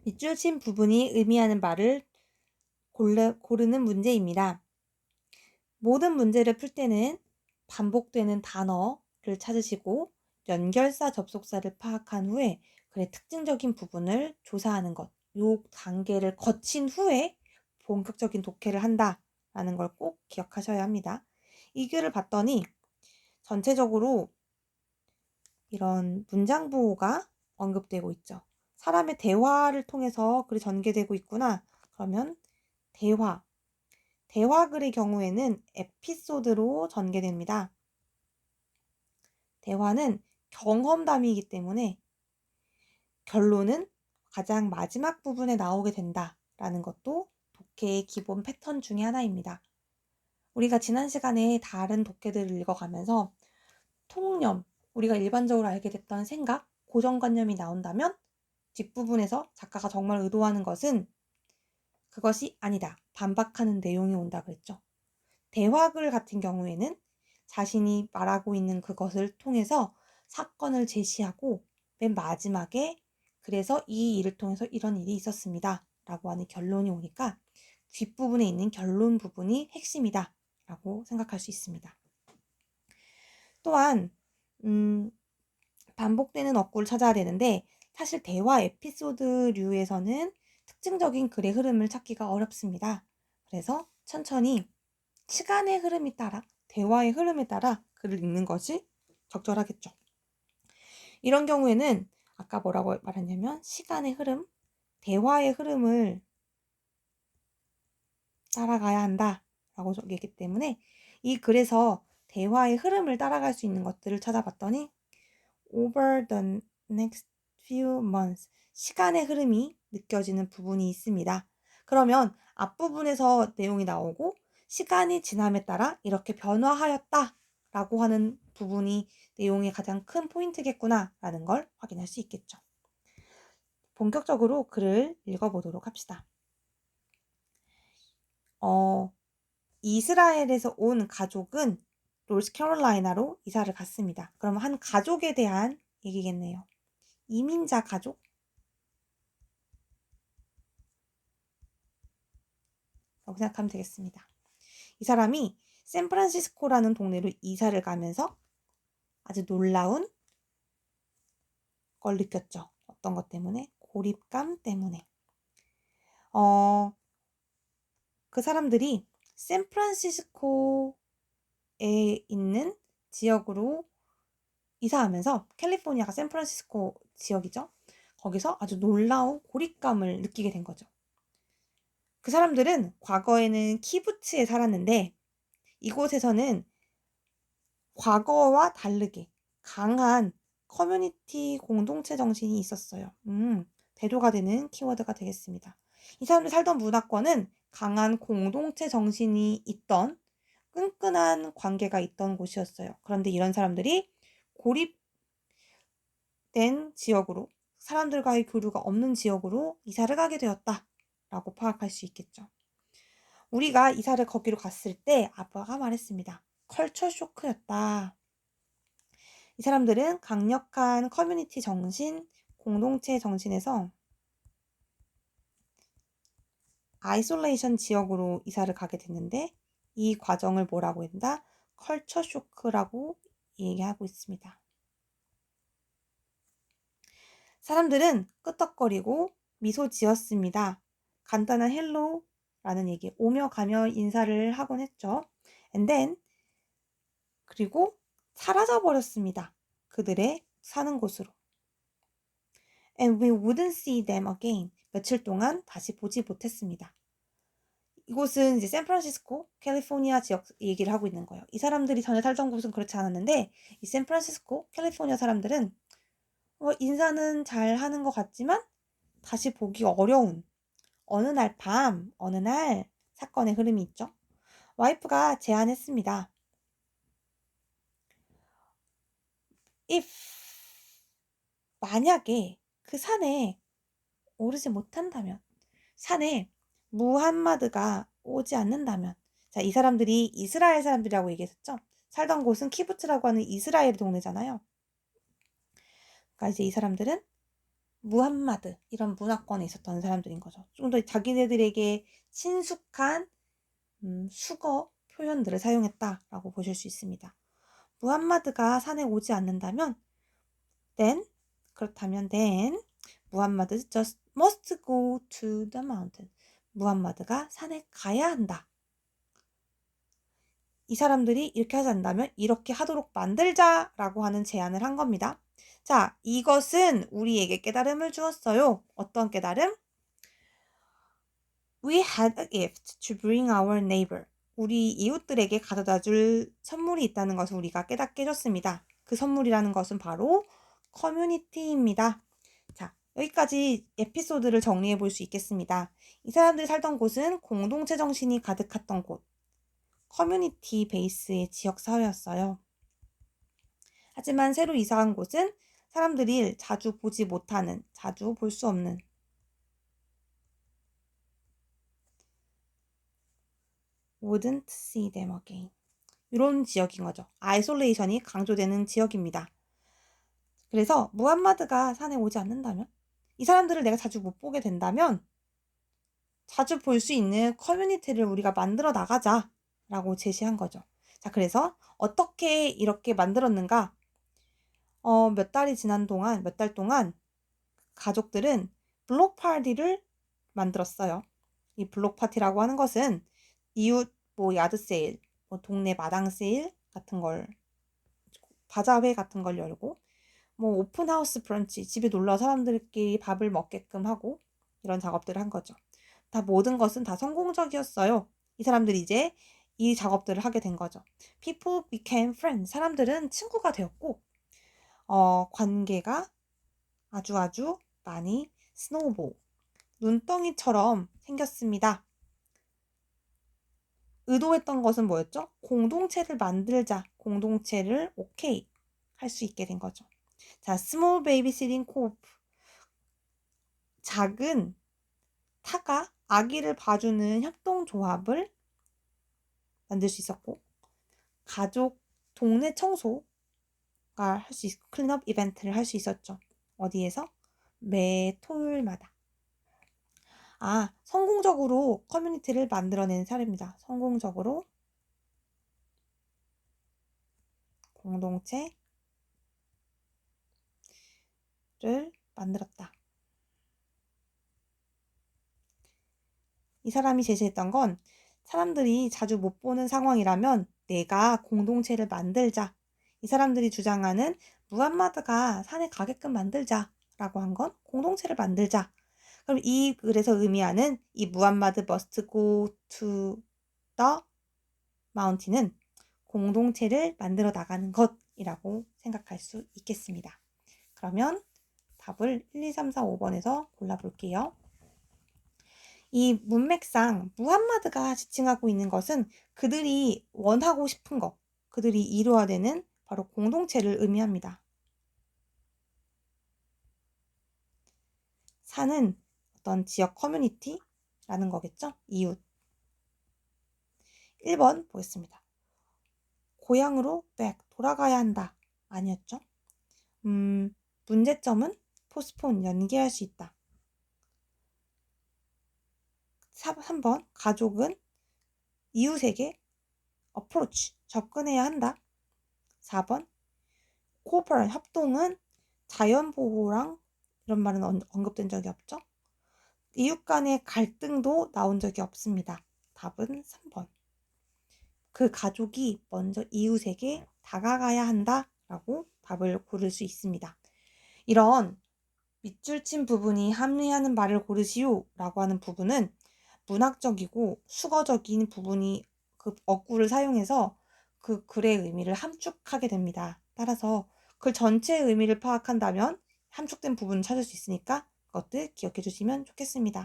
밑줄 친 부분이 의미하는 말을 고르는 문제입니다. 모든 문제를 풀 때는 반복되는 단어를 찾으시고 연결사 접속사를 파악한 후에 글의 특징적인 부분을 조사하는 것, 요 단계를 거친 후에 본격적인 독해를 한다라는 걸 꼭 기억하셔야 합니다. 이 글을 봤더니 전체적으로 이런 문장 부호가 언급되고 있죠. 사람의 대화를 통해서 글이 전개되고 있구나. 그러면 대화글의 경우에는 에피소드로 전개됩니다. 대화는 경험담이기 때문에 결론은 가장 마지막 부분에 나오게 된다라는 것도 독해의 기본 패턴 중에 하나입니다. 우리가 지난 시간에 다른 독해들을 읽어가면서 통념, 우리가 일반적으로 알게 됐던 생각, 고정관념이 나온다면 뒷부분에서 작가가 정말 의도하는 것은 그것이 아니다. 반박하는 내용이 온다 그랬죠. 대화글 같은 경우에는 자신이 말하고 있는 그것을 통해서 사건을 제시하고 맨 마지막에 그래서 이 일을 통해서 이런 일이 있었습니다. 라고 하는 결론이 오니까 뒷부분에 있는 결론 부분이 핵심이다. 라고 생각할 수 있습니다. 또한 반복되는 어구를 찾아야 되는데 사실 대화 에피소드류에서는 특징적인 글의 흐름을 찾기가 어렵습니다. 그래서 천천히 시간의 흐름에 따라 대화의 흐름에 따라 글을 읽는 것이 적절하겠죠. 이런 경우에는 아까 뭐라고 말했냐면 시간의 흐름, 대화의 흐름을 따라가야 한다라고 얘기했기 때문에 이 글에서 대화의 흐름을 따라갈 수 있는 것들을 찾아봤더니 over the next few months 시간의 흐름이 느껴지는 부분이 있습니다. 그러면 앞부분에서 내용이 나오고 시간이 지남에 따라 이렇게 변화하였다 라고 하는 부분이 내용의 가장 큰 포인트겠구나 라는 걸 확인할 수 있겠죠. 본격적으로 글을 읽어보도록 합시다. 이스라엘에서 온 가족은 노스캐롤라이나로 이사를 갔습니다. 그럼 한 가족에 대한 얘기겠네요. 이민자 가족? 라고 생각하면 되겠습니다. 이 사람이 샌프란시스코라는 동네로 이사를 가면서 아주 놀라운 걸 느꼈죠. 어떤 것 때문에? 고립감 때문에. 그 사람들이 샌프란시스코에 있는 지역으로 이사하면서 캘리포니아가 샌프란시스코 지역이죠. 거기서 아주 놀라운 고립감을 느끼게 된 거죠. 그 사람들은 과거에는 키부츠에 살았는데 이곳에서는 과거와 다르게 강한 커뮤니티 공동체 정신이 있었어요. 대조가 되는 키워드가 되겠습니다. 이 사람들 살던 문화권은 강한 공동체 정신이 있던 끈끈한 관계가 있던 곳이었어요. 그런데 이런 사람들이 고립된 지역으로 사람들과의 교류가 없는 지역으로 이사를 가게 되었다라고 파악할 수 있겠죠. 우리가 이사를 거기로 갔을 때 아빠가 말했습니다. 컬처 쇼크였다. 이 사람들은 강력한 커뮤니티 정신, 공동체 정신에서 아이솔레이션 지역으로 이사를 가게 됐는데 이 과정을 뭐라고 한다? 컬처 쇼크라고 얘기하고 있습니다. 사람들은 끄떡거리고 미소 지었습니다. 간단한 헬로라는 얘기, 오며 가며 인사를 하곤 했죠. And then 그리고 사라져 버렸습니다. 그들의 사는 곳으로. And we wouldn't see them again. 며칠 동안 다시 보지 못했습니다. 이곳은 이제 샌프란시스코, 캘리포니아 지역 얘기를 하고 있는 거예요. 이 사람들이 전에 살던 곳은 그렇지 않았는데 이 샌프란시스코, 캘리포니아 사람들은 인사는 잘 하는 것 같지만 다시 보기 어려운 어느 날 사건의 흐름이 있죠. 와이프가 제안했습니다. If 만약에 그 산에 오르지 못한다면 산에 무함마드가 오지 않는다면 자, 이 사람들이 이스라엘 사람들이라고 얘기했었죠. 살던 곳은 키부츠라고 하는 이스라엘 동네잖아요. 그러니까 이제 이 사람들은 무함마드 이런 문화권에 있었던 사람들인 거죠. 좀 더 자기네들에게 친숙한 수거 표현들을 사용했다라고 보실 수 있습니다. 무함마드가 산에 오지 않는다면 그렇다면 무함마드 just must go to the mountain. 무함마드가 산에 가야 한다. 이 사람들이 이렇게 하지 않는다면 이렇게 하도록 만들자라고 하는 제안을 한 겁니다. 자, 이것은 우리에게 깨달음을 주었어요. 어떤 깨달음? We had a gift to bring our neighbor. 우리 이웃들에게 가져다 줄 선물이 있다는 것을 우리가 깨닫게 해줬습니다. 그 선물이라는 것은 바로 커뮤니티입니다. 자, 여기까지 에피소드를 정리해 볼 수 있겠습니다. 이 사람들이 살던 곳은 공동체 정신이 가득했던 곳, 커뮤니티 베이스의 지역사회였어요. 하지만 새로 이사한 곳은 사람들이 자주 보지 못하는, 자주 볼 수 없는 wouldn't see them again. 이런 지역인 거죠. 아이솔레이션이 강조되는 지역입니다. 그래서 무함마드가 산에 오지 않는다면, 이 사람들을 내가 자주 못 보게 된다면 자주 볼 수 있는 커뮤니티를 우리가 만들어 나가자라고 제시한 거죠. 자, 그래서 어떻게 이렇게 만들었는가? 몇 달 동안 가족들은 블록 파티를 만들었어요. 이 블록 파티라고 하는 것은 이웃 야드 세일, 동네 마당 세일 같은 걸, 바자회 같은 걸 열고, 오픈하우스 브런치, 집에 놀러 사람들끼리 밥을 먹게끔 하고, 이런 작업들을 한 거죠. 모든 것은 다 성공적이었어요. 이 사람들이 이제 이 작업들을 하게 된 거죠. People became friends. 사람들은 친구가 되었고, 관계가 아주 많이 스노우볼, 눈덩이처럼 생겼습니다. 의도했던 것은 뭐였죠? 공동체를 만들자. 공동체를 오케이 할 수 있게 된 거죠. 자, Small Babysitting Co-op. 작은 타가 아기를 봐주는 협동조합을 만들 수 있었고, 가족 동네 청소가 할 수 있고, 클린업 이벤트를 할 수 있었죠. 어디에서? 매 토요일마다. 성공적으로 커뮤니티를 만들어낸 사례입니다. 성공적으로 공동체를 만들었다. 이 사람이 제시했던 건 사람들이 자주 못 보는 상황이라면 내가 공동체를 만들자. 이 사람들이 주장하는 무함마드가 산에 가게끔 만들자라고 한 건 공동체를 만들자. 그럼 이 글에서 의미하는 이 무함마드 must go to the mountain은 공동체를 만들어 나가는 것이라고 생각할 수 있겠습니다. 그러면 답을 1, 2, 3, 4, 5번에서 골라볼게요. 이 문맥상 무함마드가 지칭하고 있는 것은 그들이 원하고 싶은 것, 그들이 이루어야 되는 바로 공동체를 의미합니다. 사는 어떤 지역 커뮤니티라는 거겠죠? 이웃. 1번 보겠습니다. 고향으로 돌아가야 한다. 아니었죠? 문제점은 포스폰, 연기할 수 있다. 3번 가족은 이웃에게 어프로치, 접근해야 한다. 4번 코퍼럴, 협동은 자연보호랑 이런 말은 언급된 적이 없죠. 이웃 간의 갈등도 나온 적이 없습니다. 답은 3번. 그 가족이 먼저 이웃에게 다가가야 한다라고 답을 고를 수 있습니다. 이런 밑줄 친 부분이 합리하는 말을 고르시오라고 하는 부분은 문학적이고 수거적인 부분이 그 어구를 사용해서 그 글의 의미를 함축하게 됩니다. 따라서 글 전체의 의미를 파악한다면 함축된 부분을 찾을 수 있으니까 그것들 기억해 주시면 좋겠습니다.